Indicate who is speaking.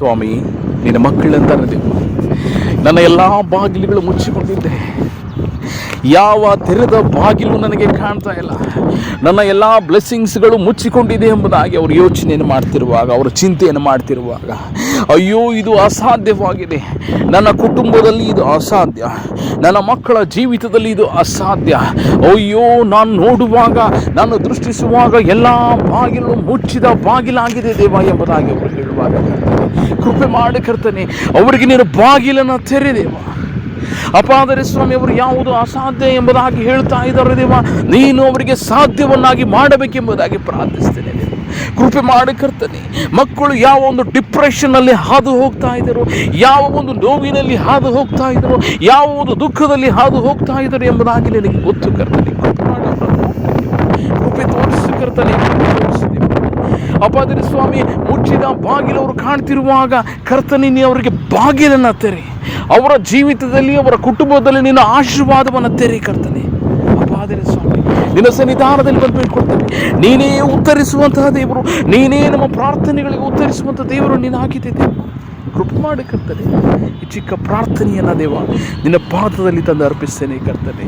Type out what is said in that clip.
Speaker 1: ಸ್ವಾಮಿ, ನಿನ್ನ ಮಕ್ಕಳಂತಾರೆ ದೇವ, ನನ್ನ ಎಲ್ಲ ಬಾಗಿಲುಗಳು ಮುಚ್ಚಿಕೊಂಡಿದ್ದೆ, ಯಾವ ತೆರೆದ ಬಾಗಿಲು ನನಗೆ ಕಾಣ್ತಾ ಇಲ್ಲ, ನನ್ನ ಎಲ್ಲ ಬ್ಲೆಸ್ಸಿಂಗ್ಸ್ಗಳು ಮುಚ್ಚಿಕೊಂಡಿದೆ ಎಂಬುದಾಗಿ ಅವರು ಯೋಚನೆಯನ್ನು ಮಾಡ್ತಿರುವಾಗ, ಅವರು ಚಿಂತೆಯನ್ನು ಮಾಡ್ತಿರುವಾಗ, ಅಯ್ಯೋ ಇದು ಅಸಾಧ್ಯವಾಗಿದೆ, ನನ್ನ ಕುಟುಂಬದಲ್ಲಿ ಇದು ಅಸಾಧ್ಯ, ನನ್ನ ಮಕ್ಕಳ ಜೀವಿತದಲ್ಲಿ ಇದು ಅಸಾಧ್ಯ, ಅಯ್ಯೋ ನಾನು ನೋಡುವಾಗ, ನಾನು ದೃಷ್ಟಿಸುವಾಗ ಎಲ್ಲ ಬಾಗಿಲು ಮುಚ್ಚಿದ ಬಾಗಿಲಾಗಿದೆ ದೇವ ಎಂಬುದಾಗಿ ಅವರು ಹೇಳುವಾಗ, ಕೃಪೆ ಮಾಡಿ ಕರ್ತನೆ, ಅವರಿಗೆ ನೀನು ಬಾಗಿಲನ್ನು ತೆರೆದೇವ. ಅಪಾದರೆ ಸ್ವಾಮಿ, ಅವರು ಯಾವುದು ಅಸಾಧ್ಯ ಎಂಬುದಾಗಿ ಹೇಳ್ತಾ ಇದ್ದಾರೆ ದೇವ, ನೀನು ಅವರಿಗೆ ಸಾಧ್ಯವನ್ನಾಗಿ ಮಾಡಬೇಕೆಂಬುದಾಗಿ ಪ್ರಾರ್ಥಿಸ್ತೇನೆ ದೇವ. ಕೃಪೆ ಮಾಡಿ ಕರ್ತನೆ, ಮಕ್ಕಳು ಯಾವ ಒಂದು ಡಿಪ್ರೆಷನ್ನಲ್ಲಿ ಹಾದು ಹೋಗ್ತಾ ಇದ್ದರು, ಯಾವ ಒಂದು ನೋವಿನಲ್ಲಿ ಹಾದು ಹೋಗ್ತಾ ಇದ್ದರು, ಯಾವ ಒಂದು ದುಃಖದಲ್ಲಿ ಹಾದು ಹೋಗ್ತಾ ಇದ್ದರು ಎಂಬುದಾಗಿ ನಿನಗೆ ಗೊತ್ತು ಕರ್ತನೆ. ಕೃಪೆ ತೋರಿಸು ಕರ್ತನೆ, ಅಪಾದರೆ ಸ್ವಾಮಿ, ಮುಚ್ಚಿದ ಬಾಗಿಲು ಅವರು ಕಾಣ್ತಿರುವಾಗ ಕರ್ತನೆ, ನೀನು ಅವರಿಗೆ ಬಾಗಿಲನ್ನು ತೆರೆ, ಅವರ ಜೀವಿತದಲ್ಲಿ, ಅವರ ಕುಟುಂಬದಲ್ಲಿ ನಿನ್ನ ಆಶೀರ್ವಾದವನ್ನು ತೆರೆ ಕರ್ತನೆ. ಅಪಾದರೆ ಸ್ವಾಮಿ, ನಿನ್ನ ಸನ್ನಿಧಾನದಲ್ಲಿ ಬಂದು ಬೇಡ್ಕೊಳ್ತೇವೆ, ನೀನೇ ಉತ್ತರಿಸುವಂತಹ ದೇವರು, ನೀನೇ ನಮ್ಮ ಪ್ರಾರ್ಥನೆಗಳಿಗೆ ಉತ್ತರಿಸುವಂಥ ದೇವರು ನೀನಾಗಿದೆ ದೇವ. ಕೃಪೆ ಮಾಡಿ ಕರ್ತನೆ, ಈ ಚಿಕ್ಕ ಪ್ರಾರ್ಥನೆಯನ್ನು ದೇವ ನಿನ್ನ ಪಾದದಲ್ಲಿ ತಂದು ಅರ್ಪಿಸ್ತೇನೆ ಕರ್ತನೆ.